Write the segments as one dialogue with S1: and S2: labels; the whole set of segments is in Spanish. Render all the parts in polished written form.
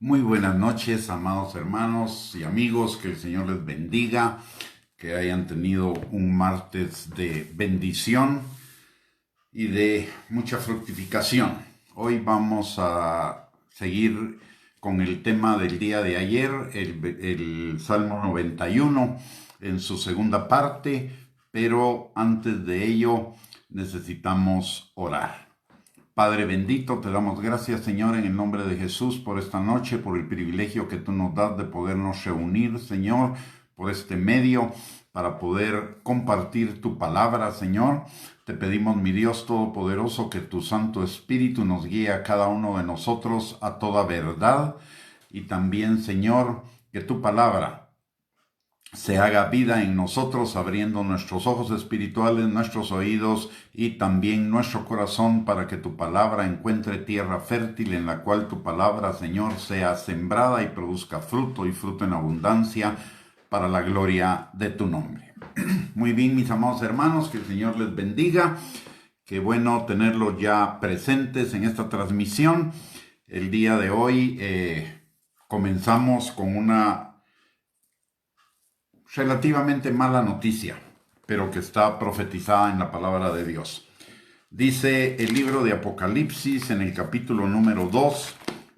S1: Muy buenas noches, amados hermanos y amigos, que el Señor les bendiga, que hayan tenido un martes de bendición y de mucha fructificación. Hoy vamos a seguir con el tema del día de ayer, el Salmo 91 en su segunda parte, pero antes de ello necesitamos orar. Padre bendito, te damos gracias, Señor, en el nombre de Jesús, por esta noche, por el privilegio que tú nos das de podernos reunir, Señor, por este medio, para poder compartir tu palabra, Señor. Te pedimos, mi Dios Todopoderoso, que tu Santo Espíritu nos guíe a cada uno de nosotros a toda verdad. Y también, Señor, que tu palabra se haga vida en nosotros, abriendo nuestros ojos espirituales, nuestros oídos y también nuestro corazón, para que tu palabra encuentre tierra fértil en la cual tu palabra, Señor, sea sembrada y produzca fruto y fruto en abundancia para la gloria de tu nombre. Muy bien, mis amados hermanos, que el Señor les bendiga. Qué bueno tenerlos ya presentes en esta transmisión. El día de hoy comenzamos con una relativamente mala noticia, pero que está profetizada en la palabra de Dios. Dice el libro de Apocalipsis en el capítulo número 2,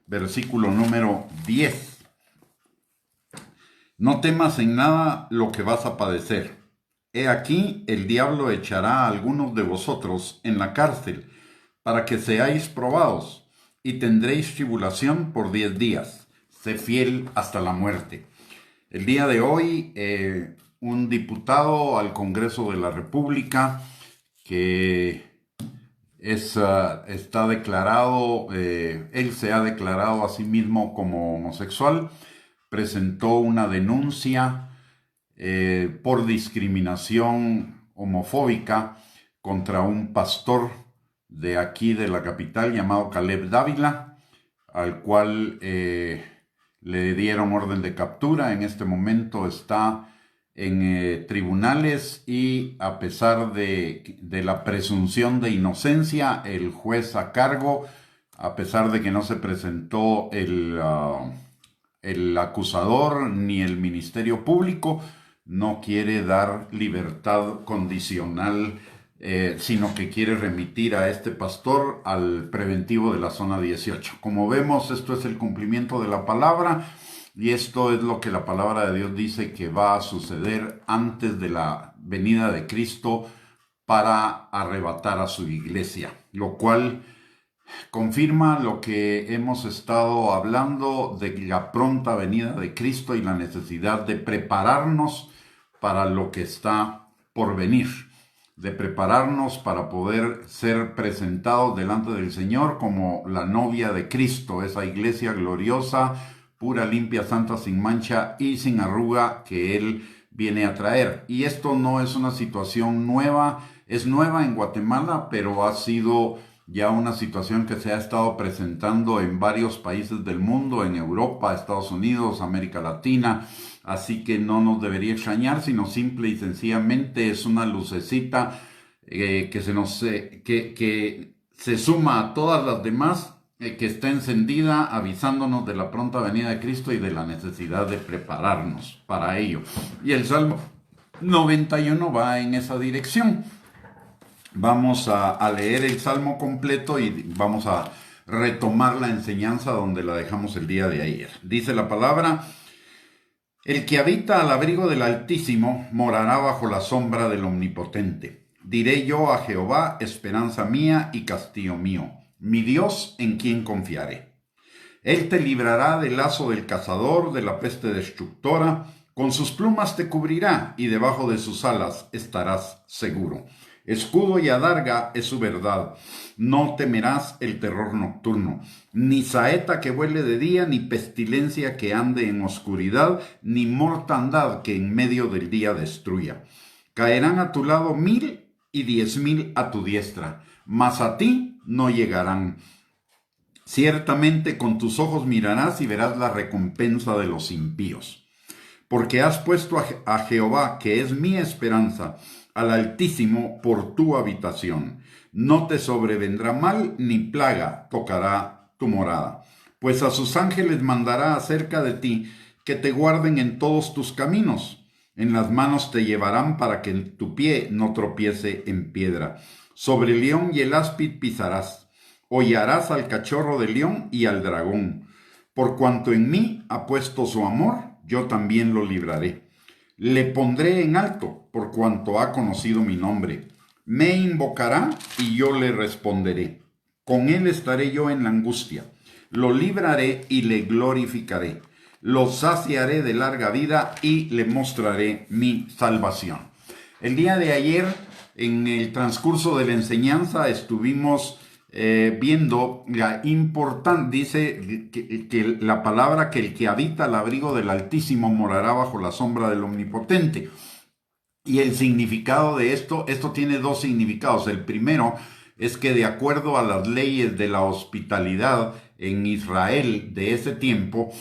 S1: versículo número 10. No temas en nada lo que vas a padecer. He aquí, el diablo echará a algunos de vosotros en la cárcel, para que seáis probados, y tendréis tribulación por 10 días. Sé fiel hasta la muerte. El día de hoy, un diputado al Congreso de la República que está declarado, él se ha declarado a sí mismo como homosexual, presentó una denuncia por discriminación homofóbica contra un pastor de aquí de la capital llamado Caleb Dávila, al cual le dieron orden de captura. En este momento está en tribunales y, a pesar de la presunción de inocencia, el juez a cargo, a pesar de que no se presentó el acusador ni el Ministerio Público, no quiere dar libertad condicional, sino que quiere remitir a este pastor al preventivo de la zona 18. Como vemos, esto es el cumplimiento de la palabra, y esto es lo que la palabra de Dios dice que va a suceder antes de la venida de Cristo para arrebatar a su iglesia, lo cual confirma lo que hemos estado hablando de la pronta venida de Cristo y la necesidad de prepararnos para lo que está por venir, de prepararnos para poder ser presentados delante del Señor como la novia de Cristo, esa iglesia gloriosa, pura, limpia, santa, sin mancha y sin arruga que Él viene a traer. Y esto no es una situación nueva, es nueva en Guatemala, pero ha sido ya una situación que se ha estado presentando en varios países del mundo, en Europa, Estados Unidos, América Latina. Así que no nos debería extrañar, sino simple y sencillamente es una lucecita que se suma a todas las demás, que está encendida, avisándonos de la pronta venida de Cristo y de la necesidad de prepararnos para ello. Y el Salmo 91 va en esa dirección. Vamos a leer el Salmo completo y vamos a retomar la enseñanza donde la dejamos el día de ayer. Dice la palabra: el que habita al abrigo del Altísimo morará bajo la sombra del Omnipotente. Diré yo a Jehová, esperanza mía y castillo mío, mi Dios en quien confiaré. Él te librará del lazo del cazador, de la peste destructora. Con sus plumas te cubrirá y debajo de sus alas estarás seguro. Escudo y adarga es su verdad. No temerás el terror nocturno, ni saeta que vuele de día, ni pestilencia que ande en oscuridad, ni mortandad que en medio del día destruya. Caerán a tu lado 1000 y 10,000 a tu diestra, mas a ti no llegarán. Ciertamente con tus ojos mirarás y verás la recompensa de los impíos. Porque has puesto a Jehová, que es mi esperanza, al Altísimo por tu habitación. No te sobrevendrá mal, ni plaga tocará tu morada. Pues a sus ángeles mandará acerca de ti, que te guarden en todos tus caminos. En las manos te llevarán para que tu pie no tropiece en piedra. Sobre el león y el áspid pisarás. Hollarás al cachorro del león y al dragón. Por cuanto en mí ha puesto su amor, yo también lo libraré. Le pondré en alto, por cuanto ha conocido mi nombre. Me invocará y yo le responderé. Con él estaré yo en la angustia. Lo libraré y le glorificaré. Lo saciaré de larga vida y le mostraré mi salvación. El día de ayer, en el transcurso de la enseñanza, estuvimos viendo la importante, dice que la palabra que el que habita al abrigo del Altísimo morará bajo la sombra del Omnipotente. Y el significado de esto tiene dos significados. El primero es que de acuerdo a las leyes de la hospitalidad en Israel de ese tiempo,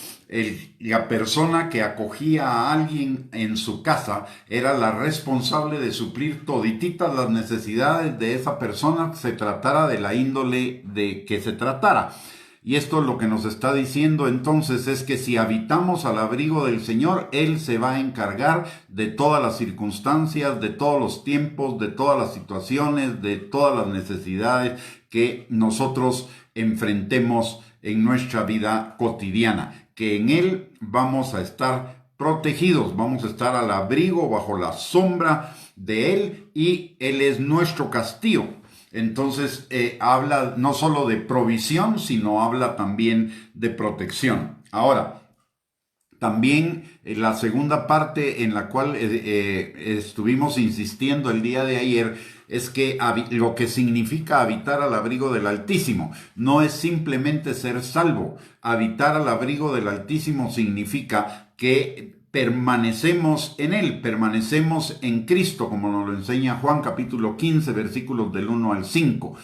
S1: la persona que acogía a alguien en su casa era la responsable de suplir todititas las necesidades de esa persona, se tratara de la índole de que se tratara. Y esto lo que nos está diciendo entonces es que si habitamos al abrigo del Señor, Él se va a encargar de todas las circunstancias, de todos los tiempos, de todas las situaciones, de todas las necesidades que nosotros enfrentemos en nuestra vida cotidiana. Que en Él vamos a estar protegidos, vamos a estar al abrigo, bajo la sombra de Él, y Él es nuestro castillo. Entonces habla no solo de provisión, sino habla también de protección. Ahora, también la segunda parte en la cual estuvimos insistiendo el día de ayer es que lo que significa habitar al abrigo del Altísimo no es simplemente ser salvo. Habitar al abrigo del Altísimo significa que permanecemos en Él, permanecemos en Cristo, como nos lo enseña Juan capítulo 15, versículos del 1 al 5.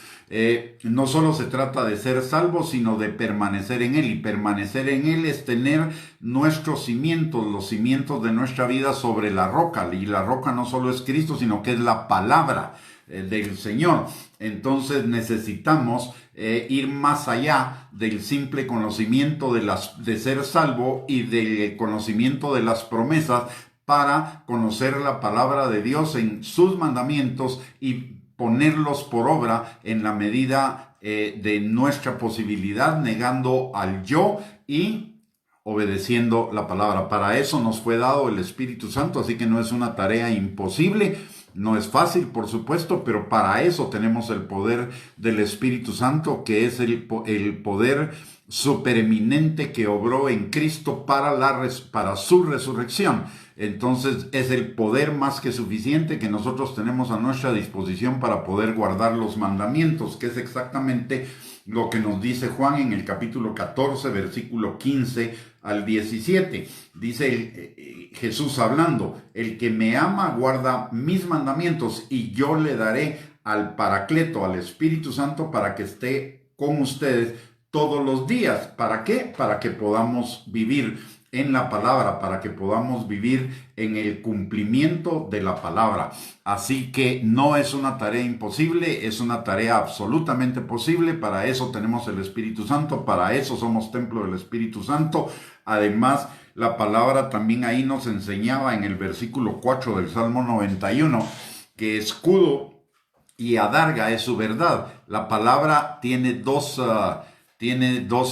S1: No solo se trata de ser salvos, sino de permanecer en Él. Y permanecer en Él es tener nuestros cimientos, los cimientos de nuestra vida sobre la roca. Y la roca no solo es Cristo, sino que es la palabra del Señor. Entonces necesitamos ir más allá del simple conocimiento de ser salvo y del conocimiento de las promesas, para conocer la palabra de Dios en sus mandamientos y ponerlos por obra en la medida de nuestra posibilidad, negando al yo y obedeciendo la palabra. Para eso nos fue dado el Espíritu Santo, así que no es una tarea imposible. No es fácil, por supuesto, pero para eso tenemos el poder del Espíritu Santo, que es el poder supereminente que obró en Cristo para su resurrección. Entonces es el poder más que suficiente que nosotros tenemos a nuestra disposición para poder guardar los mandamientos, que es exactamente lo que nos dice Juan en el capítulo 14, versículo 15 al 17. Dice Jesús hablando: el que me ama guarda mis mandamientos, y yo le daré al Paracleto, al Espíritu Santo, para que esté con ustedes todos los días. ¿Para qué? Para que podamos vivir en la palabra, para que podamos vivir en el cumplimiento de la palabra. Así que no es una tarea imposible, es una tarea absolutamente posible. Para eso tenemos el Espíritu Santo, para eso somos templo del Espíritu Santo. Además, la palabra también ahí nos enseñaba en el versículo 4 del Salmo 91, que escudo y adarga es su verdad. La palabra tiene dos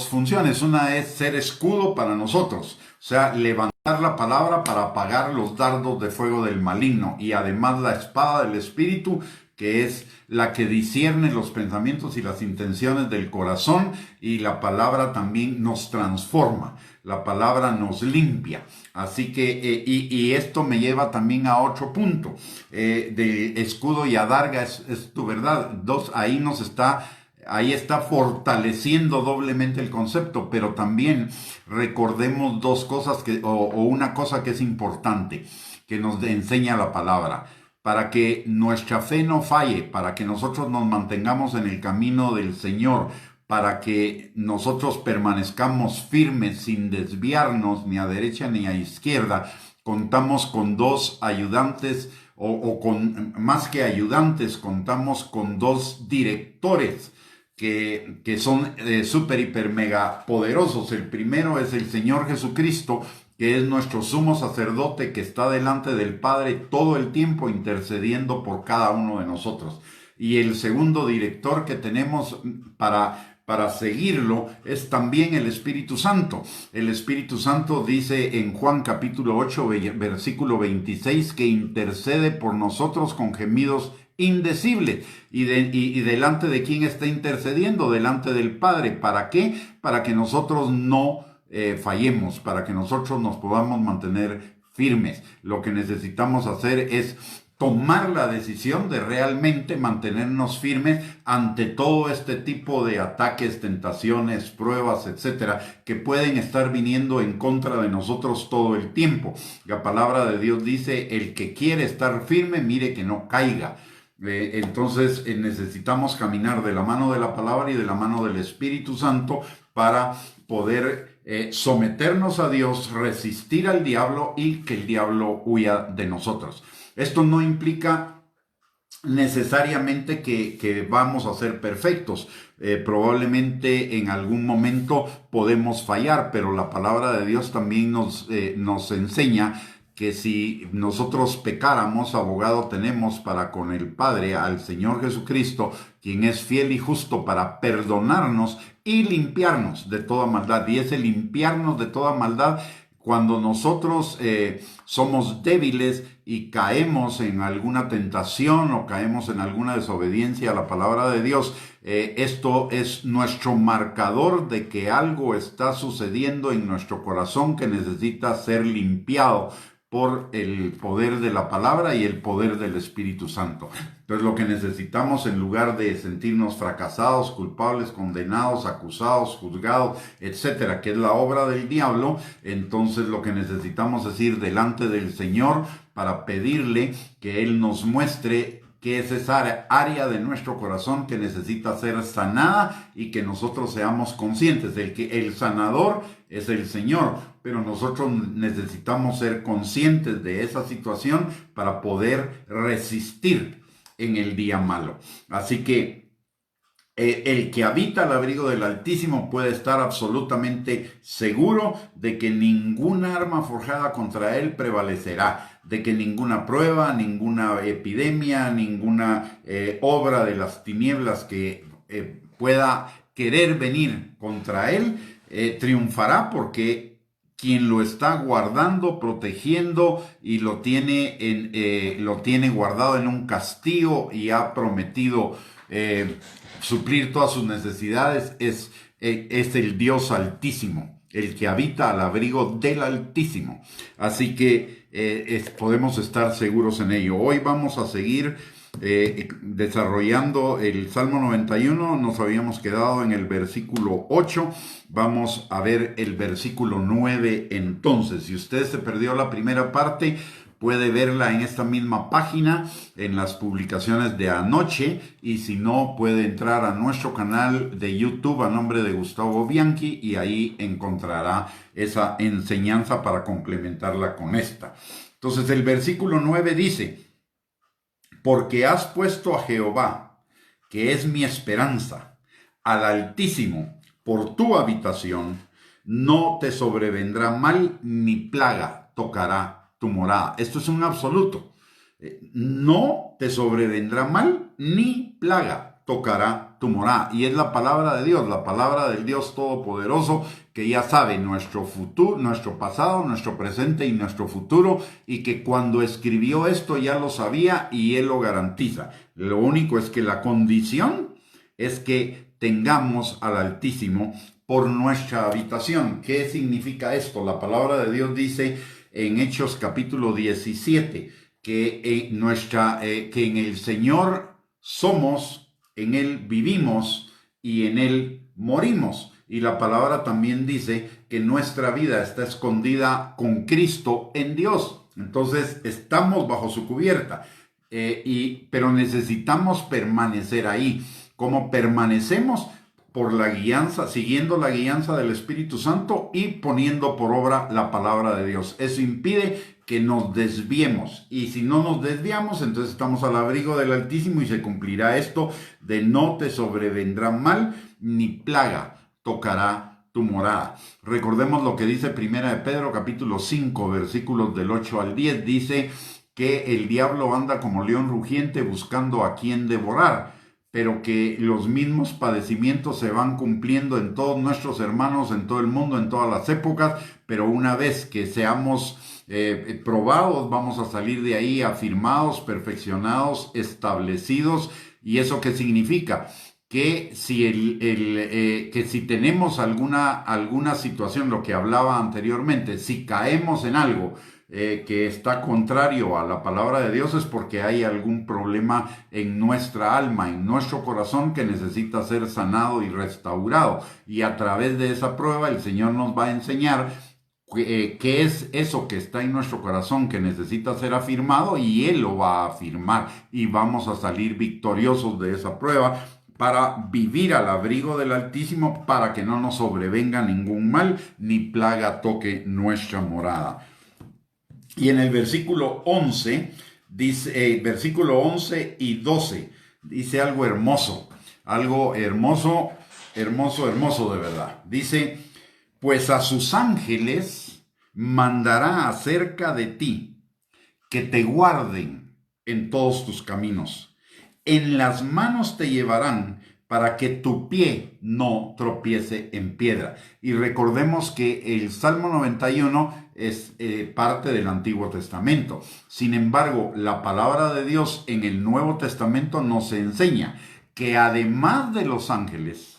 S1: funciones. Una es ser escudo para nosotros, o sea, levantar la palabra para apagar los dardos de fuego del maligno, y además la espada del Espíritu, que es la que discierne los pensamientos y las intenciones del corazón, y la palabra también nos transforma, la palabra nos limpia. Así que, y esto me lleva también a otro punto, de escudo y adarga es tu verdad. Ahí está fortaleciendo doblemente el concepto, pero también recordemos dos cosas o una cosa que es importante, que nos enseña la palabra. Para que nuestra fe no falle, para que nosotros nos mantengamos en el camino del Señor, para que nosotros permanezcamos firmes sin desviarnos ni a derecha ni a izquierda, contamos con dos ayudantes, o con más que ayudantes, contamos con dos directores que son súper, hiper, mega poderosos. El primero es el Señor Jesucristo, que es nuestro sumo sacerdote que está delante del Padre todo el tiempo intercediendo por cada uno de nosotros. Y el segundo director que tenemos para seguirlo es también el Espíritu Santo. El Espíritu Santo dice en Juan capítulo 8, versículo 26, que intercede por nosotros con gemidos indecibles. Y delante de quién está intercediendo, delante del Padre. ¿Para qué? Para que nosotros no fallemos, para que nosotros nos podamos mantener firmes. Lo que necesitamos hacer es tomar la decisión de realmente mantenernos firmes ante todo este tipo de ataques, tentaciones, pruebas, etcétera, que pueden estar viniendo en contra de nosotros todo el tiempo. La palabra de Dios dice: el que quiere estar firme, mire que no caiga. Entonces necesitamos caminar de la mano de la palabra y de la mano del Espíritu Santo para poder someternos a Dios, resistir al diablo y que el diablo huya de nosotros. Esto no implica necesariamente que vamos a ser perfectos. Probablemente en algún momento podemos fallar, pero la palabra de Dios también nos enseña que si nosotros pecáramos, abogado tenemos para con el Padre, al Señor Jesucristo, quien es fiel y justo para perdonarnos y limpiarnos de toda maldad. Y ese limpiarnos de toda maldad, cuando nosotros somos débiles y caemos en alguna tentación o caemos en alguna desobediencia a la palabra de Dios, esto es nuestro marcador de que algo está sucediendo en nuestro corazón que necesita ser limpiado por el poder de la palabra y el poder del Espíritu Santo. Entonces lo que necesitamos, en lugar de sentirnos fracasados, culpables, condenados, acusados, juzgados, etcétera, que es la obra del diablo, entonces lo que necesitamos es ir delante del Señor para pedirle que Él nos muestre qué es esa área de nuestro corazón que necesita ser sanada y que nosotros seamos conscientes. El sanador es el Señor, pero nosotros necesitamos ser conscientes de esa situación para poder resistir en el día malo. Así que el que habita al abrigo del Altísimo puede estar absolutamente seguro de que ninguna arma forjada contra él prevalecerá, de que ninguna prueba, ninguna epidemia, ninguna obra de las tinieblas que pueda querer venir contra él triunfará, porque quien lo está guardando, protegiendo y lo tiene guardado en un castillo y ha prometido suplir todas sus necesidades es el Dios Altísimo, el que habita al abrigo del Altísimo. Así que podemos estar seguros en ello. Hoy vamos a seguir desarrollando el Salmo 91. Nos habíamos quedado en el versículo 8. Vamos a ver el versículo 9 entonces. Si usted se perdió la primera parte, puede verla en esta misma página, en las publicaciones de anoche, y si no, puede entrar a nuestro canal de YouTube a nombre de Gustavo Bianchi y ahí encontrará esa enseñanza para complementarla con esta. Entonces el versículo 9 dice: porque has puesto a Jehová, que es mi esperanza, al Altísimo, por tu habitación, no te sobrevendrá mal ni plaga tocará tu morada. Esto es un absoluto. No te sobrevendrá mal ni plaga tocará tu morada. Y es la palabra de Dios, la palabra del Dios Todopoderoso, que ya sabe nuestro futuro, nuestro pasado, nuestro presente y nuestro futuro, y que cuando escribió esto ya lo sabía y Él lo garantiza. Lo único es que la condición es que tengamos al Altísimo por nuestra habitación. ¿Qué significa esto? La palabra de Dios dice en Hechos capítulo 17 que en el Señor somos, en Él vivimos y en Él morimos. Y la palabra también dice que nuestra vida está escondida con Cristo en Dios. Entonces estamos bajo su cubierta, pero necesitamos permanecer ahí. ¿Cómo permanecemos? por la guianza, siguiendo la guianza del Espíritu Santo y poniendo por obra la palabra de Dios. Eso impide que nos desviemos, y si no nos desviamos, entonces estamos al abrigo del Altísimo y se cumplirá esto de no te sobrevendrá mal ni plaga tocará tu morada. Recordemos lo que dice Primera de Pedro capítulo 5 versículos del 8 al 10, dice que el diablo anda como león rugiente buscando a quien devorar, pero que los mismos padecimientos se van cumpliendo en todos nuestros hermanos, en todo el mundo, en todas las épocas, pero una vez que seamos probados, vamos a salir de ahí afirmados, perfeccionados, establecidos. ¿Y eso qué significa? Que si tenemos alguna situación, lo que hablaba anteriormente, si caemos en algo que está contrario a la palabra de Dios, es porque hay algún problema en nuestra alma, en nuestro corazón, que necesita ser sanado y restaurado. Y a través de esa prueba el Señor nos va a enseñar qué es eso que está en nuestro corazón que necesita ser afirmado, y Él lo va a afirmar y vamos a salir victoriosos de esa prueba para vivir al abrigo del Altísimo, para que no nos sobrevenga ningún mal ni plaga toque nuestra morada. Y en el versículo 11, dice, versículo 11 y 12, dice algo hermoso de verdad. Dice: pues a sus ángeles mandará acerca de ti, que te guarden en todos tus caminos. En las manos te llevarán para que tu pie no tropiece en piedra. Y recordemos que el Salmo 91 es parte del Antiguo Testamento. Sin embargo, la palabra de Dios en el Nuevo Testamento nos enseña que además de los ángeles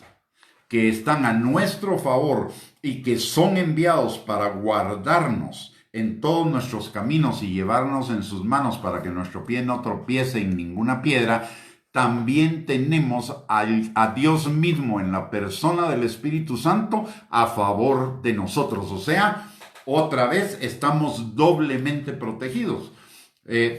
S1: que están a nuestro favor y que son enviados para guardarnos en todos nuestros caminos y llevarnos en sus manos para que nuestro pie no tropiece en ninguna piedra, también tenemos a Dios mismo en la persona del Espíritu Santo a favor de nosotros. O sea, otra vez estamos doblemente protegidos.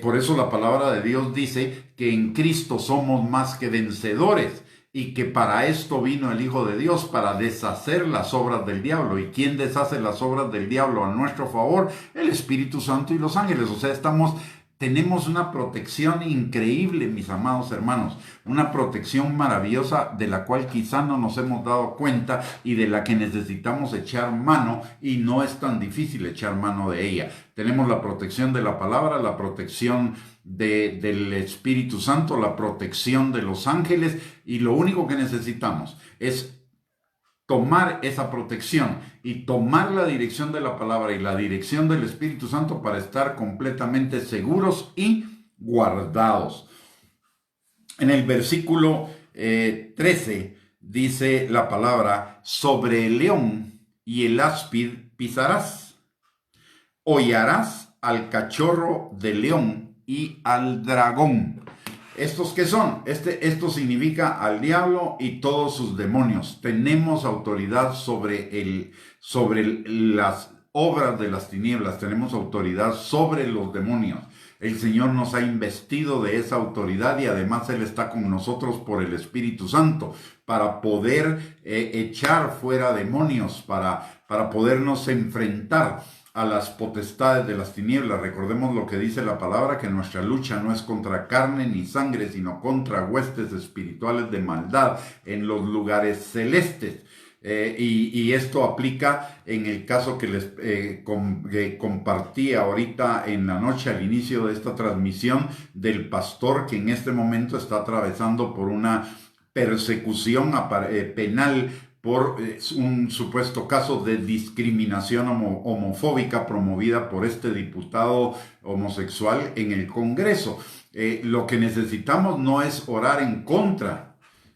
S1: Por eso la palabra de Dios dice que en Cristo somos más que vencedores, y que para esto vino el Hijo de Dios, para deshacer las obras del diablo. ¿Y quién deshace las obras del diablo a nuestro favor? El Espíritu Santo y los ángeles. O sea, tenemos una protección increíble, mis amados hermanos, una protección maravillosa de la cual quizá no nos hemos dado cuenta y de la que necesitamos echar mano, y no es tan difícil echar mano de ella. Tenemos la protección de la palabra, la protección del Espíritu Santo, la protección de los ángeles, y lo único que necesitamos es tomar esa protección y tomar la dirección de la palabra y la dirección del Espíritu Santo para estar completamente seguros y guardados. En el versículo 13 dice la palabra: sobre el león y el áspid pisarás, hollarás al cachorro del león y al dragón. ¿Estos qué son? Esto significa al diablo y todos sus demonios. Tenemos autoridad sobre las obras de las tinieblas. Tenemos autoridad sobre los demonios. El Señor nos ha investido de esa autoridad, y además Él está con nosotros por el Espíritu Santo para poder echar fuera demonios, para podernos enfrentar a las potestades de las tinieblas. Recordemos lo que dice la palabra, que nuestra lucha no es contra carne ni sangre, sino contra huestes espirituales de maldad en los lugares celestes. Y esto aplica en el caso que les compartí ahorita en la noche al inicio de esta transmisión, del pastor que en este momento está atravesando por una persecución penal por un supuesto caso de discriminación homofóbica promovida por este diputado homosexual en el Congreso. Lo que necesitamos no es orar en contra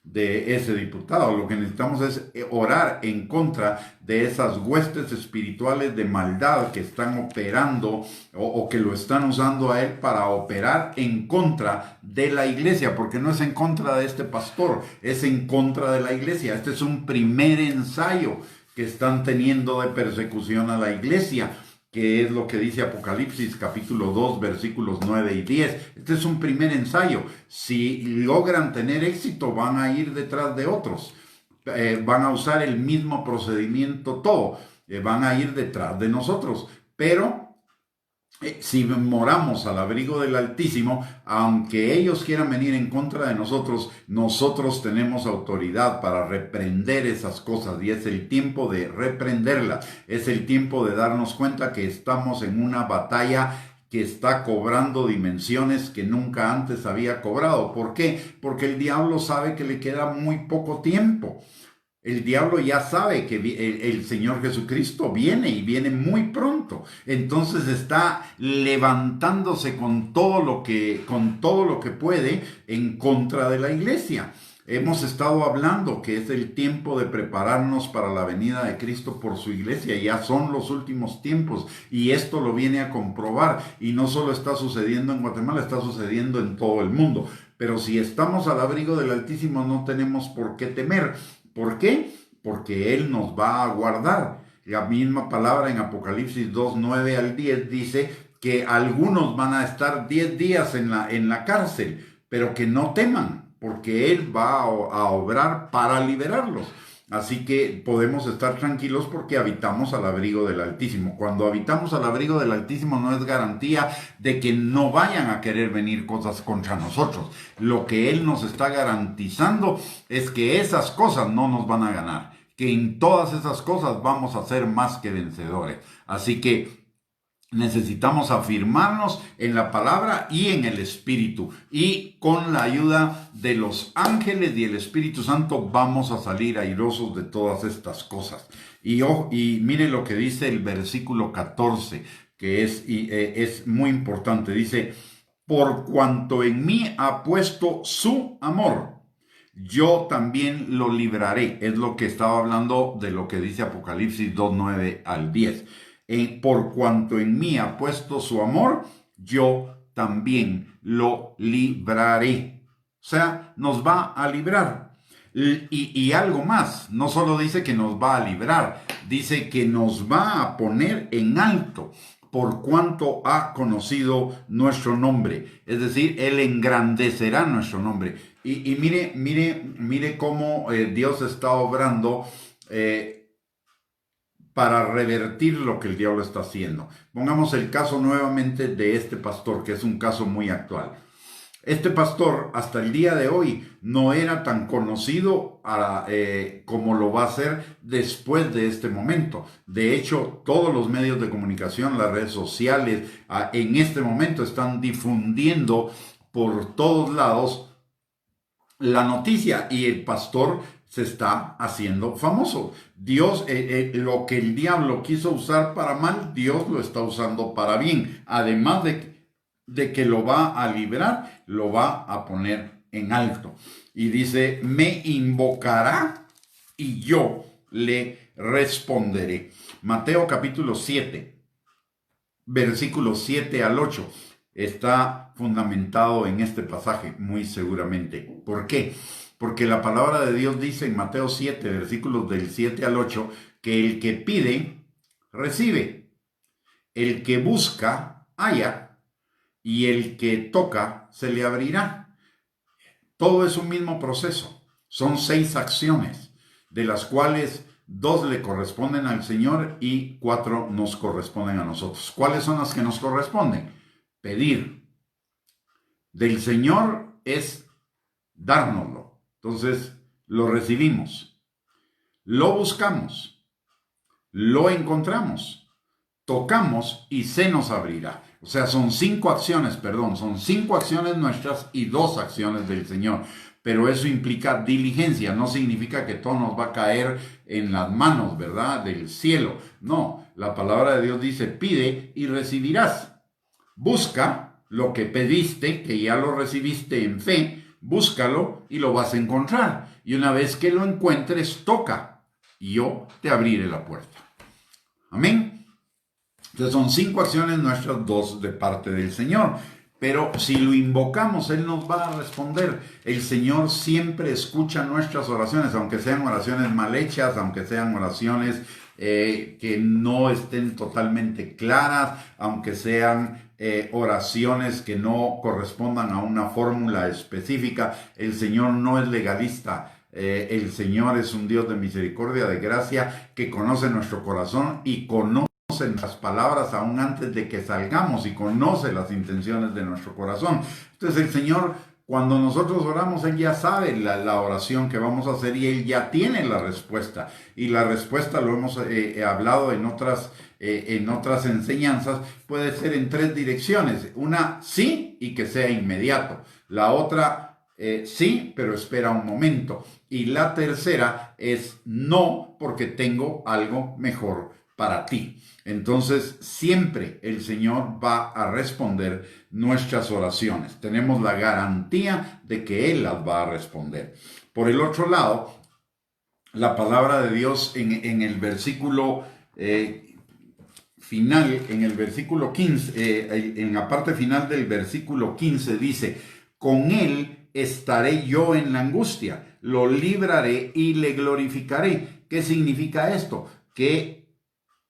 S1: de ese diputado, lo que necesitamos es orar en contra de esas huestes espirituales de maldad que están operando o que lo están usando a él para operar en contra de la iglesia, porque no es en contra de este pastor, es en contra de la iglesia. Este es un primer ensayo que están teniendo de persecución a la iglesia, que es lo que dice Apocalipsis capítulo 2 versículos 9 y 10. Este es un primer ensayo. Si logran tener éxito, van a ir detrás de otros. van a usar el mismo procedimiento todo, van a ir detrás de nosotros, pero si moramos al abrigo del Altísimo, aunque ellos quieran venir en contra de nosotros, nosotros tenemos autoridad para reprender esas cosas, y es el tiempo de reprenderlas, es el tiempo de darnos cuenta que estamos en una batalla que está cobrando dimensiones que nunca antes había cobrado. ¿Por qué? Porque el diablo sabe que le queda muy poco tiempo. El diablo ya sabe que el Señor Jesucristo viene y viene muy pronto. Entonces está levantándose con todo lo que puede en contra de la iglesia. Hemos estado hablando que es el tiempo de prepararnos para la venida de Cristo por su iglesia. Ya son los últimos tiempos y esto lo viene a comprobar. Y no solo está sucediendo en Guatemala, está sucediendo en todo el mundo. Pero si estamos al abrigo del Altísimo, no tenemos por qué temer. ¿Por qué? Porque Él nos va a guardar. La misma palabra en Apocalipsis 2, 9 al 10 dice que algunos van a estar 10 días en la cárcel, pero que no teman, porque Él va a obrar para liberarlos. Así que podemos estar tranquilos porque habitamos al abrigo del Altísimo. Cuando habitamos al abrigo del Altísimo no es garantía de que no vayan a querer venir cosas contra nosotros. Lo que Él nos está garantizando es que esas cosas no nos van a ganar, que en todas esas cosas vamos a ser más que vencedores. Así que necesitamos afirmarnos en la palabra y en el Espíritu. Y con la ayuda de los ángeles y el Espíritu Santo vamos a salir airosos de todas estas cosas. Y mire lo que dice el versículo 14, que es muy importante. Dice, por cuanto en mí ha puesto su amor, yo también lo libraré. Es lo que estaba hablando de lo que dice Apocalipsis 2, 9 al 10. Por cuanto en mí ha puesto su amor, yo también lo libraré. O sea, nos va a librar. Y algo más, no solo dice que nos va a librar, dice que nos va a poner en alto por cuanto ha conocido nuestro nombre. Es decir, Él engrandecerá nuestro nombre. Y mire cómo Dios está obrando para revertir lo que el diablo está haciendo. Pongamos el caso nuevamente de este pastor, que es un caso muy actual. Este pastor hasta el día de hoy no era tan conocido como lo va a ser después de este momento. De hecho, todos los medios de comunicación, las redes sociales, en este momento están difundiendo por todos lados la noticia y el pastor se está haciendo famoso. Dios, lo que el diablo quiso usar para mal, Dios lo está usando para bien. Además de que lo va a librar, lo va a poner en alto. Y dice, me invocará y yo le responderé. Mateo capítulo 7, versículos 7 al 8. Está fundamentado en este pasaje, muy seguramente. ¿Por qué? Porque la palabra de Dios dice en Mateo 7, versículos del 7 al 8, que el que pide, recibe. El que busca, halla. Y el que toca, se le abrirá. Todo es un mismo proceso. Son 6 acciones, de las cuales 2 le corresponden al Señor y 4 nos corresponden a nosotros. ¿Cuáles son las que nos corresponden? Pedir. Del Señor es dárnoslo. Entonces, lo recibimos, lo buscamos, lo encontramos, tocamos y se nos abrirá. O sea, son 5 acciones, son 5 acciones nuestras y 2 acciones del Señor. Pero eso implica diligencia, no significa que todo nos va a caer en las manos, ¿verdad? Del cielo. No, la palabra de Dios dice, pide y recibirás. Busca lo que pediste, que ya lo recibiste en fe, búscalo y lo vas a encontrar. Y una vez que lo encuentres, toca y yo te abriré la puerta. Amén. Entonces son 5 acciones nuestras, 2 de parte del Señor. Pero si lo invocamos, Él nos va a responder. El Señor siempre escucha nuestras oraciones, aunque sean oraciones mal hechas, aunque sean oraciones que no estén totalmente claras, aunque sean oraciones que no correspondan a una fórmula específica. El Señor no es legalista. El Señor es un Dios de misericordia, de gracia, que conoce nuestro corazón y conoce las palabras aún antes de que salgamos y conoce las intenciones de nuestro corazón. Entonces el Señor, cuando nosotros oramos, Él ya sabe la oración que vamos a hacer y Él ya tiene la respuesta. Y la respuesta, lo hemos hablado en otras enseñanzas, puede ser en 3 direcciones. Una, sí, y que sea inmediato. La otra, sí, pero espera un momento. Y la tercera es no, porque tengo algo mejor para ti. Entonces, siempre el Señor va a responder nuestras oraciones. Tenemos la garantía de que Él las va a responder. Por el otro lado, la palabra de Dios en el versículo final, en el versículo 15, en la parte final del versículo 15 dice: con Él estaré yo en la angustia, lo libraré y le glorificaré. ¿Qué significa esto? Que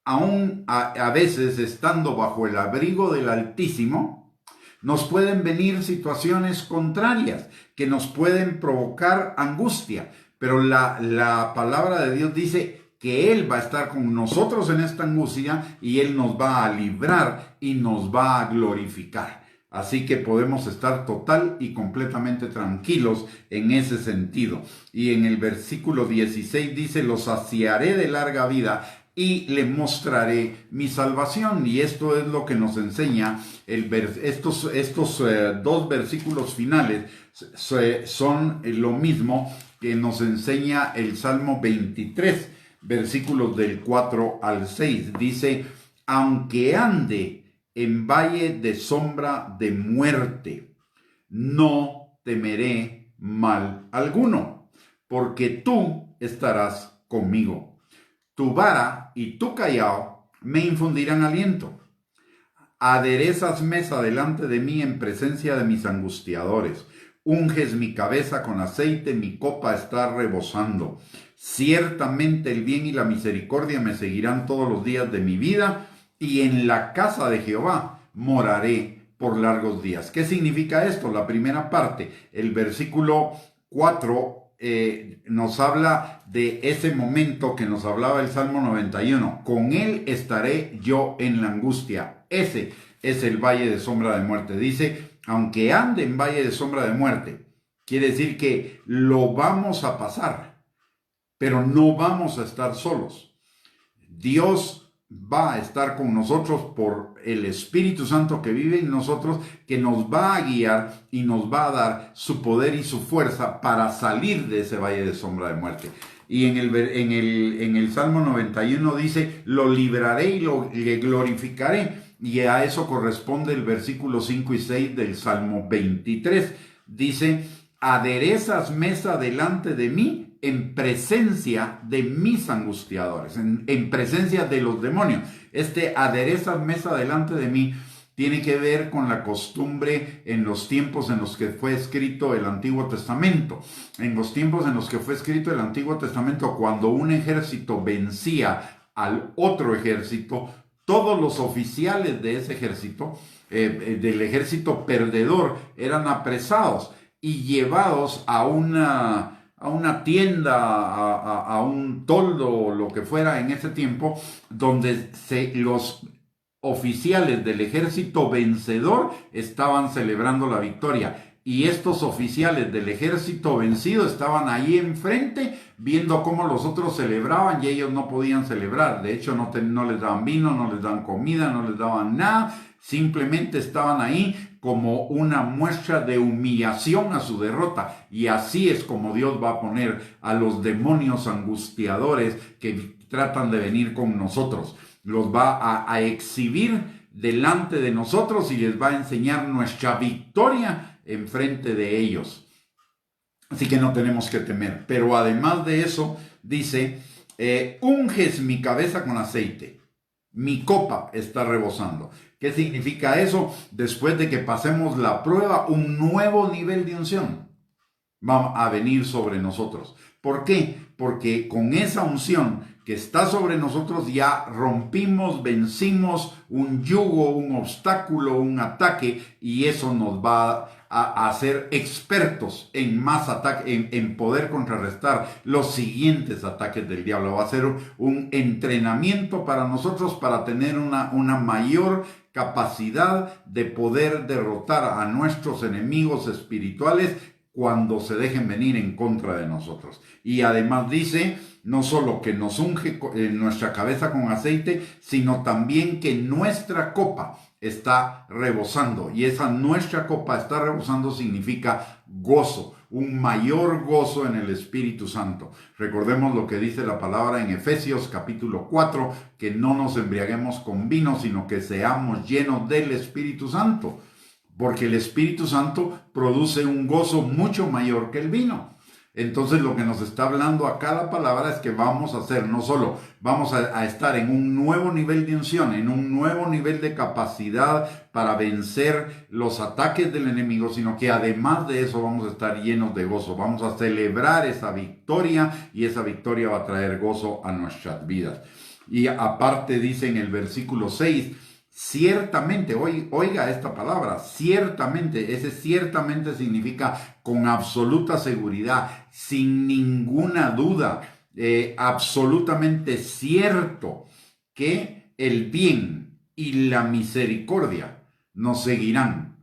S1: aún a veces, estando bajo el abrigo del Altísimo, nos pueden venir situaciones contrarias que nos pueden provocar angustia, pero la palabra de Dios dice que Él va a estar con nosotros en esta angustia y Él nos va a librar y nos va a glorificar. Así que podemos estar total y completamente tranquilos en ese sentido. Y en el versículo 16 dice: los saciaré de larga vida y le mostraré mi salvación. Y esto es lo que nos enseña estos 2 versículos finales. Son lo mismo que nos enseña el Salmo 23, versículos del 4 al 6. Dice: aunque ande en valle de sombra de muerte, no temeré mal alguno, porque tú estarás conmigo. Tu vara y tu callado me infundirán aliento. Aderezas mesa delante de mí en presencia de mis angustiadores. Unges mi cabeza con aceite, mi copa está rebosando. Ciertamente el bien y la misericordia me seguirán todos los días de mi vida, y en la casa de Jehová moraré por largos días. ¿Qué significa esto? La primera parte, el versículo 4, nos habla de ese momento que nos hablaba el Salmo 91. Con Él estaré yo en la angustia. Ese es el valle de sombra de muerte. Dice: aunque ande en valle de sombra de muerte, quiere decir que lo vamos a pasar, pero no vamos a estar solos. Dios va a estar con nosotros por el Espíritu Santo que vive en nosotros, que nos va a guiar y nos va a dar su poder y su fuerza para salir de ese valle de sombra de muerte. Y en el Salmo 91 dice: lo libraré y le glorificaré. Y a eso corresponde el versículo 5 y 6 del Salmo 23. Dice: aderezas mesa delante de mí en presencia de mis angustiadores, en presencia de los demonios. Aderezas mesa delante de mí tiene que ver con la costumbre en los tiempos en los que fue escrito el Antiguo Testamento. En los tiempos en los que fue escrito el Antiguo Testamento, cuando un ejército vencía al otro ejército, todos los oficiales de ese ejército, del ejército perdedor, eran apresados y llevados a una tienda, a un toldo, lo que fuera en ese tiempo, donde los oficiales del ejército vencedor estaban celebrando la victoria. Y estos oficiales del ejército vencido estaban ahí enfrente viendo cómo los otros celebraban y ellos no podían celebrar. De hecho, no les daban vino, no les daban comida, no les daban nada. Simplemente estaban ahí como una muestra de humillación a su derrota. Y así es como Dios va a poner a los demonios angustiadores que tratan de venir con nosotros. Los va a exhibir delante de nosotros y les va a enseñar nuestra victoria enfrente de ellos. Así que no tenemos que temer. Pero además de eso, dice: unges mi cabeza con aceite, mi copa está rebosando. ¿Qué significa eso? Después de que pasemos la prueba, un nuevo nivel de unción va a venir sobre nosotros. ¿Por qué? Porque con esa unción que está sobre nosotros, ya rompimos, vencimos un yugo, un obstáculo, un ataque, y eso nos va a hacer expertos en más ataques, en poder contrarrestar los siguientes ataques del diablo. Va a ser un entrenamiento para nosotros para tener una mayor capacidad de poder derrotar a nuestros enemigos espirituales cuando se dejen venir en contra de nosotros. Y además dice, no solo que nos unge nuestra cabeza con aceite, sino también que nuestra copa está rebosando. Y esa nuestra copa está rebosando significa gozo, un mayor gozo en el Espíritu Santo. Recordemos lo que dice la palabra en Efesios capítulo 4, que no nos embriaguemos con vino, sino que seamos llenos del Espíritu Santo. Porque el Espíritu Santo produce un gozo mucho mayor que el vino. Entonces lo que nos está hablando acá la palabra es que vamos a hacer, no solo vamos a estar en un nuevo nivel de unción, en un nuevo nivel de capacidad para vencer los ataques del enemigo, sino que además de eso vamos a estar llenos de gozo. Vamos a celebrar esa victoria y esa victoria va a traer gozo a nuestras vidas. Y aparte dice en el versículo 6, ciertamente, oiga esta palabra, ciertamente, ese ciertamente significa con absoluta seguridad, sin ninguna duda, absolutamente cierto que el bien y la misericordia nos seguirán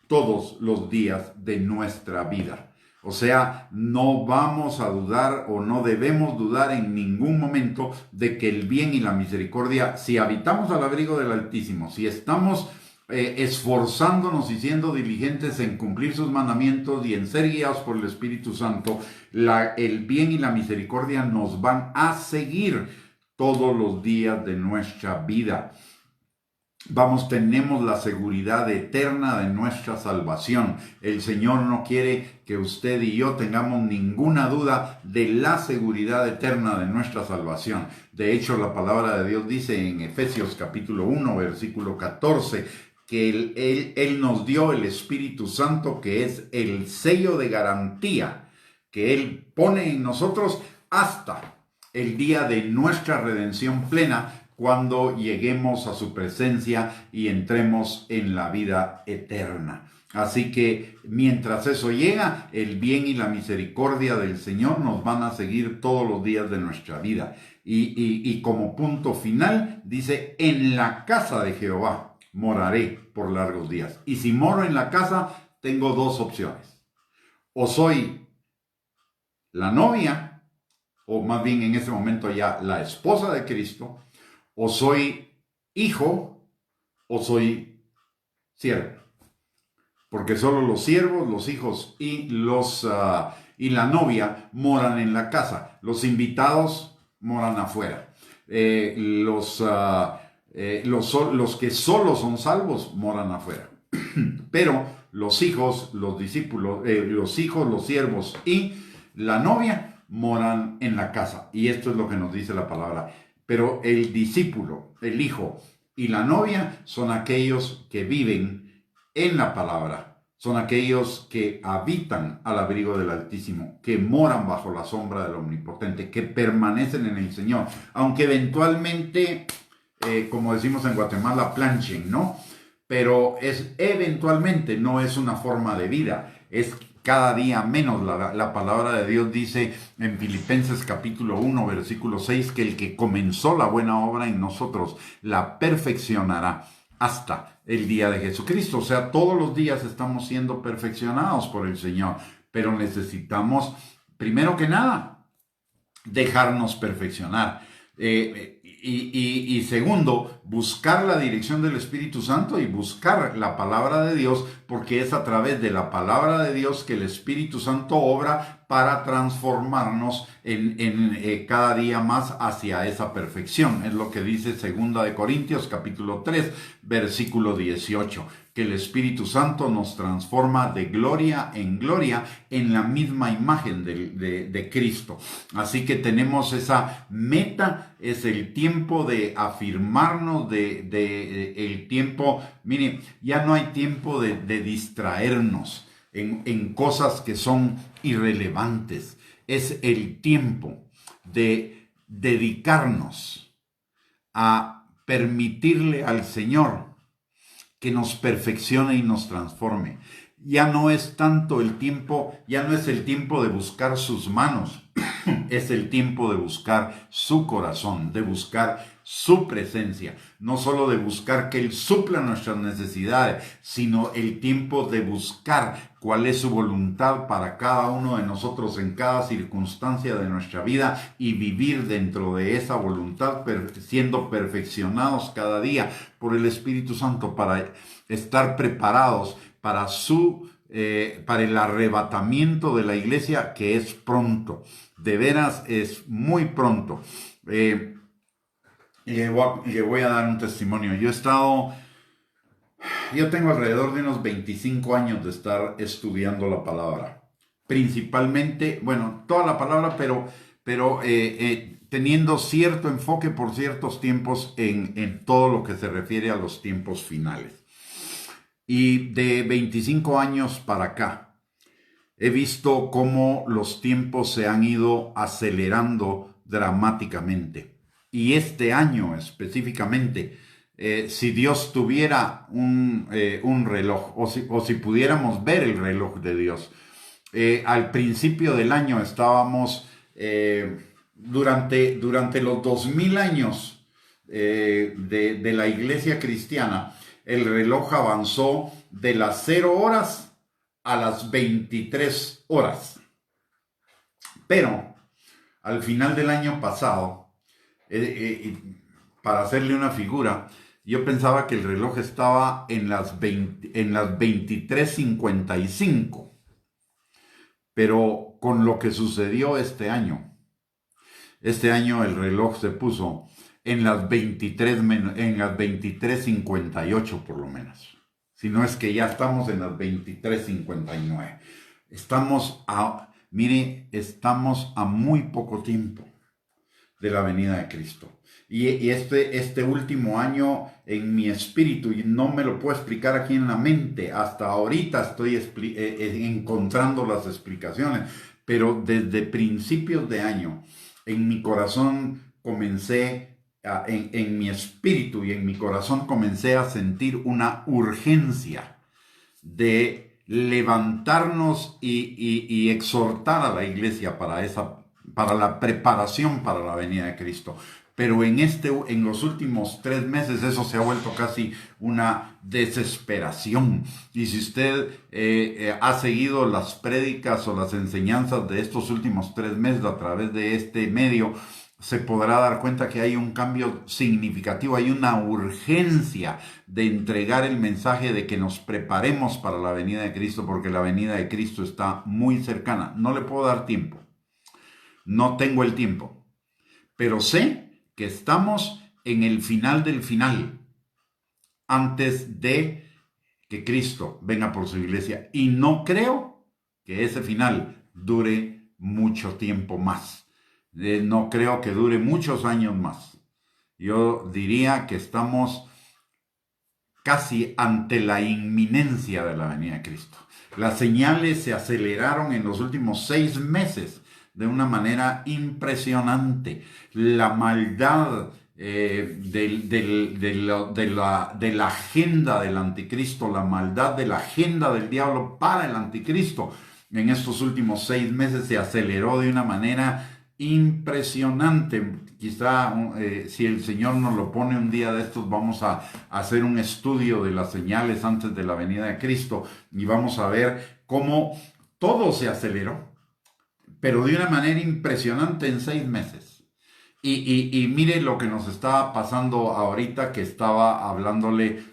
S1: todos los días de nuestra vida. O sea, no vamos a dudar o no debemos dudar en ningún momento de que el bien y la misericordia, si habitamos al abrigo del Altísimo, si estamos esforzándonos y siendo diligentes en cumplir sus mandamientos y en ser guiados por el Espíritu Santo, el bien y la misericordia nos van a seguir todos los días de nuestra vida. Tenemos la seguridad eterna de nuestra salvación. El Señor no quiere que usted y yo tengamos ninguna duda de la seguridad eterna de nuestra salvación. De hecho, la palabra de Dios dice en Efesios capítulo 1, versículo 14, que Él nos dio el Espíritu Santo, que es el sello de garantía que Él pone en nosotros hasta el día de nuestra redención plena, cuando lleguemos a su presencia y entremos en la vida eterna. Así que mientras eso llega, el bien y la misericordia del Señor nos van a seguir todos los días de nuestra vida. Y como punto final, dice, en la casa de Jehová moraré por largos días. Y si moro en la casa, tengo dos opciones. O soy la novia, o más bien en ese momento ya la esposa de Cristo, o soy hijo, o soy siervo. Porque solo los siervos, los hijos y la novia moran en la casa. Los invitados moran afuera. Los que solo son salvos moran afuera. Pero los hijos, los discípulos, los siervos y la novia moran en la casa. Y esto es lo que nos dice la palabra. Pero el discípulo, el hijo y la novia son aquellos que viven en la palabra, son aquellos que habitan al abrigo del Altísimo, que moran bajo la sombra del Omnipotente, que permanecen en el Señor, aunque eventualmente, como decimos en Guatemala, planchen, ¿no? Pero eventualmente, no es una forma de vida, es cada día menos. La palabra de Dios dice en Filipenses capítulo 1, versículo 6, que el que comenzó la buena obra en nosotros la perfeccionará hasta el día de Jesucristo. O sea, todos los días estamos siendo perfeccionados por el Señor, pero necesitamos, primero que nada, dejarnos perfeccionar. Y segundo, buscar la dirección del Espíritu Santo y buscar la palabra de Dios, porque es a través de la palabra de Dios que el Espíritu Santo obra para transformarnos en cada día más hacia esa perfección. Es lo que dice 2 Corintios capítulo 3, versículo 18. Que el Espíritu Santo nos transforma de gloria en gloria en la misma imagen de Cristo. Así que tenemos esa meta, es el tiempo de afirmarnos, el tiempo, mire, ya no hay tiempo de distraernos en cosas que son irrelevantes. Es el tiempo de dedicarnos a permitirle al Señor que nos perfeccione y nos transforme. Ya no es tanto el tiempo, ya no es el tiempo de buscar sus manos, es el tiempo de buscar su corazón, de buscar su presencia, no solo de buscar que Él supla nuestras necesidades, sino el tiempo de buscar cuál es su voluntad para cada uno de nosotros en cada circunstancia de nuestra vida y vivir dentro de esa voluntad, siendo perfeccionados cada día por el Espíritu Santo para estar preparados para para el arrebatamiento de la iglesia, que es pronto. De veras es muy pronto. Le voy a dar un testimonio. Yo tengo alrededor de unos 25 años de estar estudiando la palabra. Principalmente, bueno, toda la palabra, pero teniendo cierto enfoque por ciertos tiempos en todo lo que se refiere a los tiempos finales. Y de 25 años para acá, he visto cómo los tiempos se han ido acelerando dramáticamente. Y este año específicamente, si Dios tuviera un reloj, o si pudiéramos ver el reloj de Dios, al principio del año estábamos, durante los 2000 años de la iglesia cristiana, el reloj avanzó de las 0 horas a las 23 horas. Pero al final del año pasado, para hacerle una figura, yo pensaba que el reloj estaba en las 23:55. Pero con lo que sucedió este año el reloj se puso en las 23:58 por lo menos. Si no es que ya estamos en las 23:59. Estamos a muy poco tiempo de la venida de Cristo. Y este último año en mi espíritu, y no me lo puedo explicar aquí en la mente, hasta ahorita estoy encontrando las explicaciones, pero desde principios de año, en mi corazón en mi espíritu y en mi corazón comencé a sentir una urgencia de levantarnos y exhortar a la iglesia para la preparación para la venida de Cristo. Pero en los últimos 3 meses eso se ha vuelto casi una desesperación. Y si usted ha seguido las prédicas o las enseñanzas de estos últimos 3 meses a través de este medio, se podrá dar cuenta que hay un cambio significativo, hay una urgencia de entregar el mensaje de que nos preparemos para la venida de Cristo, porque la venida de Cristo está muy cercana. No le puedo dar tiempo, no tengo el tiempo, pero sé que estamos en el final del final, antes de que Cristo venga por su iglesia, y no creo que ese final dure mucho tiempo más. No creo que dure muchos años más. Yo diría que estamos casi ante la inminencia de la venida de Cristo. Las señales se aceleraron en los últimos 6 meses de una manera impresionante. La maldad de la agenda del anticristo, la maldad de la agenda del diablo para el anticristo, en estos últimos 6 meses se aceleró de una manera impresionante. Quizá si el Señor nos lo pone un día de estos, vamos a hacer un estudio de las señales antes de la venida de Cristo y vamos a ver cómo todo se aceleró, pero de una manera impresionante en 6 meses. Y mire lo que nos está pasando ahorita, que estaba hablándole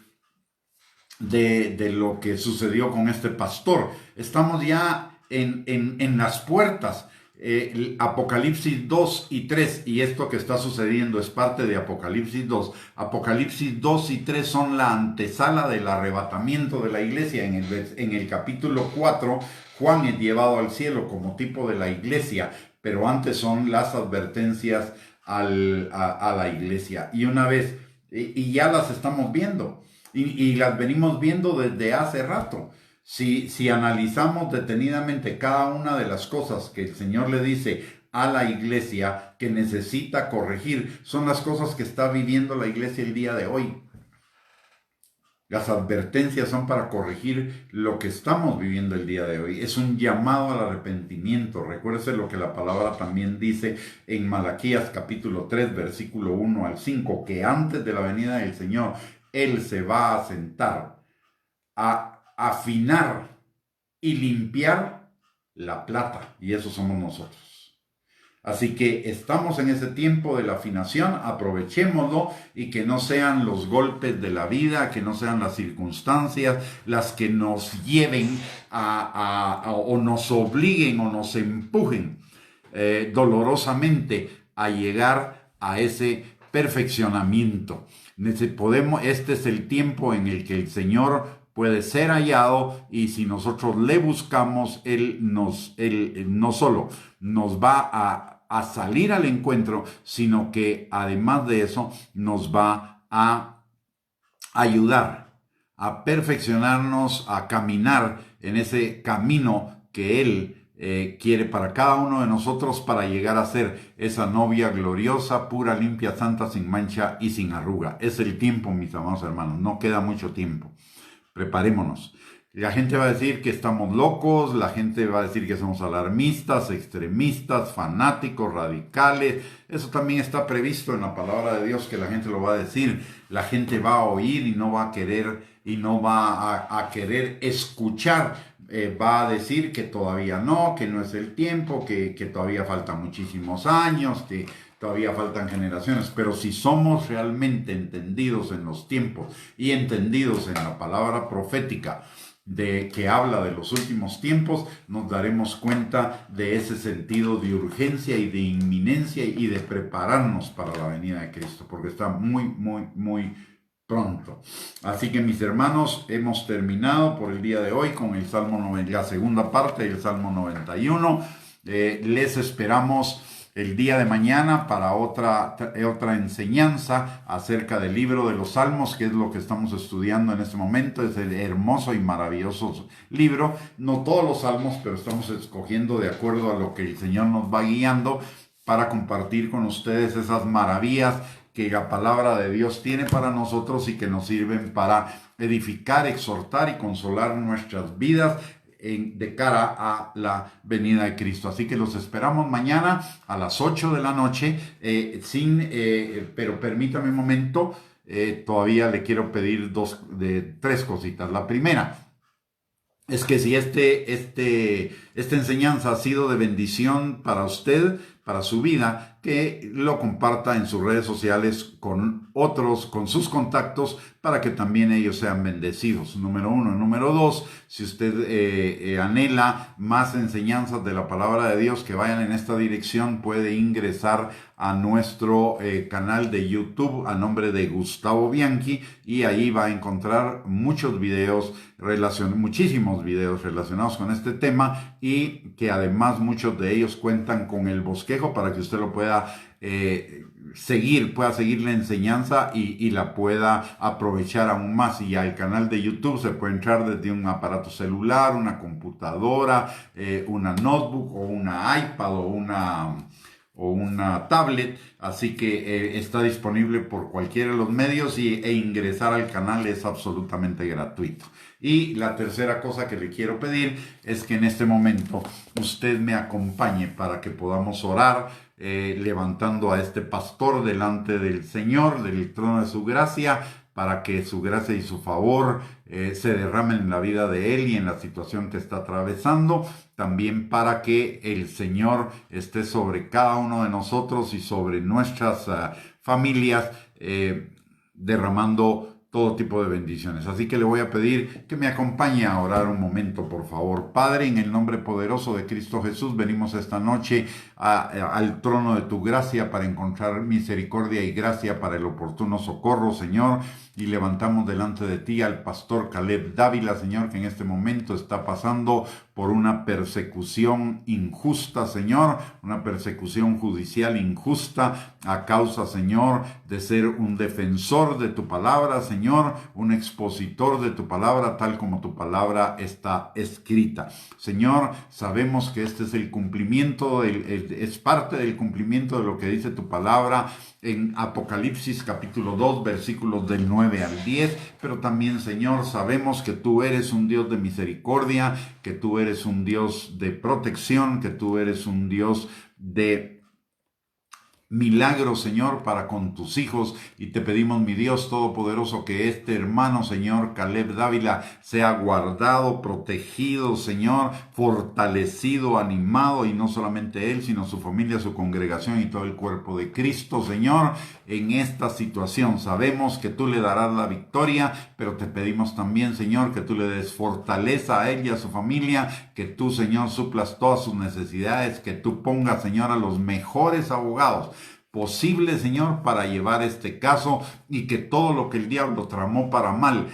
S1: de lo que sucedió con este pastor. Estamos ya en las puertas. Apocalipsis 2 y 3, y esto que está sucediendo es parte de Apocalipsis 2. Apocalipsis 2 y 3 son la antesala del arrebatamiento de la iglesia. En el capítulo 4, Juan es llevado al cielo como tipo de la iglesia, pero antes son las advertencias a la iglesia. Y una vez, y ya las estamos viendo, y las venimos viendo desde hace rato. Si analizamos detenidamente cada una de las cosas que el Señor le dice a la iglesia que necesita corregir. Son las cosas que está viviendo la iglesia el día de hoy. Las advertencias son para corregir lo que estamos viviendo el día de hoy. Es un llamado al arrepentimiento. Recuérdese lo que la palabra también dice en Malaquías capítulo 3, versículo 1 al 5, que antes de la venida del Señor, Él se va a sentar a afinar y limpiar la plata. Y eso somos nosotros. Así que estamos en ese tiempo de la afinación, aprovechémoslo y que no sean los golpes de la vida, que no sean las circunstancias las que nos lleven o nos obliguen o nos empujen dolorosamente a llegar a ese perfeccionamiento. Este es el tiempo en el que el Señor puede ser hallado, y si nosotros le buscamos, Él no solo nos va a salir al encuentro, sino que además de eso nos va a ayudar a perfeccionarnos, a caminar en ese camino que Él quiere para cada uno de nosotros, para llegar a ser esa novia gloriosa, pura, limpia, santa, sin mancha y sin arruga. Es el tiempo, mis amados hermanos, no queda mucho tiempo. Preparémonos. La gente va a decir que estamos locos, la gente va a decir que somos alarmistas, extremistas, fanáticos, radicales. Eso también está previsto en la palabra de Dios, que la gente lo va a decir. La gente va a oír y no va a querer, y no va a querer escuchar. Va a decir que todavía no, que no es el tiempo, que todavía faltan muchísimos años, que todavía faltan generaciones. Pero si somos realmente entendidos en los tiempos y entendidos en la palabra profética que habla de los últimos tiempos, nos daremos cuenta de ese sentido de urgencia y de inminencia y de prepararnos para la venida de Cristo, porque está muy, muy, muy pronto. Así que, mis hermanos, hemos terminado por el día de hoy con el Salmo 90, la segunda parte del Salmo 91. Les esperamos el día de mañana para otra enseñanza acerca del libro de los Salmos, que es lo que estamos estudiando en este momento. Es el hermoso y maravilloso libro. No todos los salmos, pero estamos escogiendo de acuerdo a lo que el Señor nos va guiando para compartir con ustedes esas maravillas que la palabra de Dios tiene para nosotros y que nos sirven para edificar, exhortar y consolar nuestras vidas de cara a la venida de Cristo. Así que los esperamos mañana a las 8 de la noche, pero permítame un momento, todavía le quiero pedir tres cositas. La primera es que si esta enseñanza ha sido de bendición para usted, para su vida, que lo comparta en sus redes sociales con otros, con sus contactos, para que también ellos sean bendecidos. Número 1. Número 2, si usted anhela más enseñanzas de la palabra de Dios que vayan en esta dirección, puede ingresar a nuestro canal de YouTube a nombre de Gustavo Bianchi, y ahí va a encontrar muchísimos videos relacionados con este tema, y que además muchos de ellos cuentan con el bosquejo para que usted lo pueda seguir la enseñanza y la pueda aprovechar aún más. Y al canal de YouTube se puede entrar desde un aparato celular, una computadora, una notebook o una iPad o una tablet, así que está disponible por cualquiera de los medios, e ingresar al canal es absolutamente gratuito. Y la tercera cosa que le quiero pedir es que en este momento usted me acompañe para que podamos orar, levantando a este pastor delante del Señor, del trono de su gracia, para que su gracia y su favor se derramen en la vida de él y en la situación que está atravesando. También para que el Señor esté sobre cada uno de nosotros y sobre nuestras familias, derramando todo tipo de bendiciones. Así que le voy a pedir que me acompañe a orar un momento, por favor. Padre, en el nombre poderoso de Cristo Jesús, venimos esta noche al trono de tu gracia para encontrar misericordia y gracia para el oportuno socorro, Señor. Y levantamos delante de ti al pastor Caleb Dávila, Señor, que en este momento está pasando por una persecución injusta, Señor, una persecución judicial injusta a causa, Señor, de ser un defensor de tu palabra, Señor, un expositor de tu palabra, tal como tu palabra está escrita. Señor, sabemos que este es el cumplimiento, es parte del cumplimiento de lo que dice tu palabra en Apocalipsis capítulo 2, versículos del 9 al 10, pero también, Señor, sabemos que tú eres un Dios de misericordia, que tú eres un Dios de protección, que tú eres un Dios de milagro, Señor, para con tus hijos, y te pedimos, mi Dios todopoderoso, que este hermano, Señor, Caleb Dávila, sea guardado, protegido, Señor, fortalecido, animado, y no solamente él, sino su familia, su congregación y todo el cuerpo de Cristo, Señor, en esta situación. Sabemos que tú le darás la victoria, pero te pedimos también, Señor, que tú le des fortaleza a él y a su familia, que tú, Señor, suplas todas sus necesidades, que tú pongas, Señor, a los mejores abogados posible, Señor, para llevar este caso, y que todo lo que el diablo tramó para mal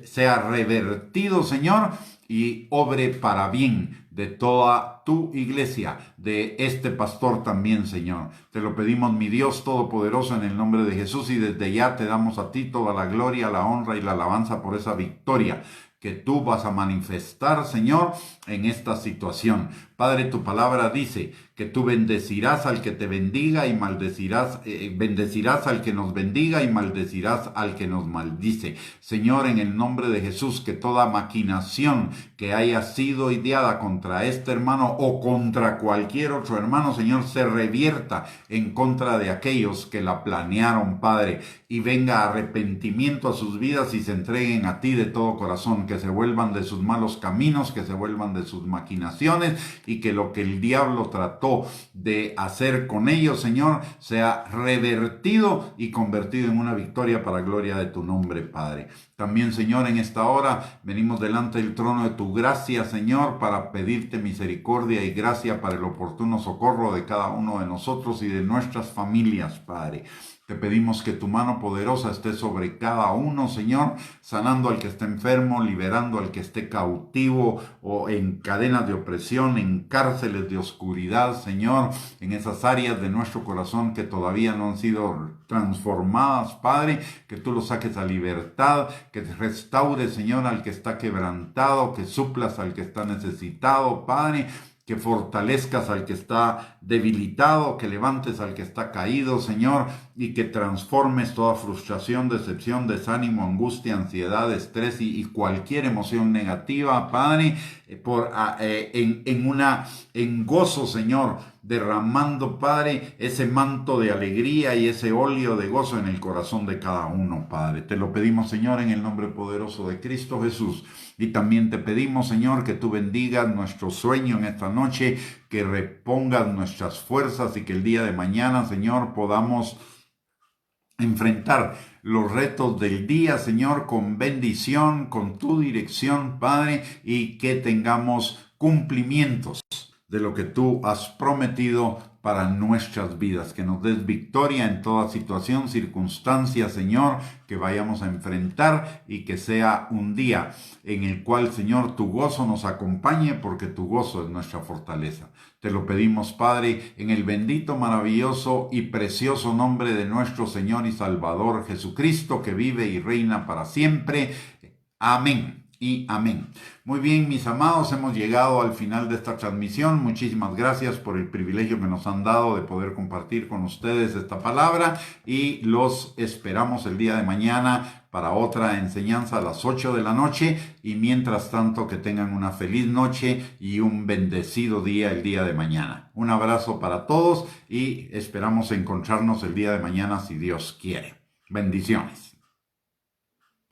S1: sea revertido, Señor, y obre para bien de toda tu iglesia, de este pastor también, Señor. Te lo pedimos, mi Dios todopoderoso, en el nombre de Jesús, y desde ya te damos a ti toda la gloria, la honra y la alabanza por esa victoria que tú vas a manifestar, Señor, en esta situación. Padre, tu palabra dice que tú bendecirás al que te bendiga y bendecirás al que nos bendiga y maldecirás al que nos maldice. Señor, en el nombre de Jesús, que toda maquinación que haya sido ideada contra este hermano o contra cualquier otro hermano, Señor, se revierta en contra de aquellos que la planearon, Padre, y venga arrepentimiento a sus vidas y se entreguen a ti de todo corazón, que se vuelvan de sus malos caminos, que se vuelvan de sus maquinaciones, y que lo que el diablo trató de hacer con ellos, Señor, sea revertido y convertido en una victoria para gloria de tu nombre, Padre. También, Señor, en esta hora venimos delante del trono de tu gracia, Señor, para pedirte misericordia y gracia para el oportuno socorro de cada uno de nosotros y de nuestras familias, Padre. Te pedimos que tu mano poderosa esté sobre cada uno, Señor, sanando al que esté enfermo, liberando al que esté cautivo o en cadenas de opresión, en cárceles de oscuridad, Señor, en esas áreas de nuestro corazón que todavía no han sido transformadas, Padre, que tú los saques a libertad, que te restaures, Señor, al que está quebrantado, que suplas al que está necesitado, Padre, que fortalezcas al que está debilitado, que levantes al que está caído, Señor, y que transformes toda frustración, decepción, desánimo, angustia, ansiedad, estrés y cualquier emoción negativa, Padre, en gozo, Señor, derramando, Padre, ese manto de alegría y ese óleo de gozo en el corazón de cada uno, Padre. Te lo pedimos, Señor, en el nombre poderoso de Cristo Jesús. Y también te pedimos, Señor, que tú bendigas nuestro sueño en esta noche, que repongas nuestras fuerzas y que el día de mañana, Señor, podamos enfrentar los retos del día, Señor, con bendición, con tu dirección, Padre, y que tengamos cumplimientos de lo que tú has prometido para nuestras vidas, que nos des victoria en toda situación, circunstancia, Señor, que vayamos a enfrentar, y que sea un día en el cual, Señor, tu gozo nos acompañe, porque tu gozo es nuestra fortaleza. Te lo pedimos, Padre, en el bendito, maravilloso y precioso nombre de nuestro Señor y Salvador Jesucristo, que vive y reina para siempre. Amén y amén. Muy bien, mis amados, hemos llegado al final de esta transmisión. Muchísimas gracias por el privilegio que nos han dado de poder compartir con ustedes esta palabra, y los esperamos el día de mañana para otra enseñanza a las 8 de la noche, y mientras tanto que tengan una feliz noche y un bendecido día el día de mañana. Un abrazo para todos y esperamos encontrarnos el día de mañana si Dios quiere. Bendiciones.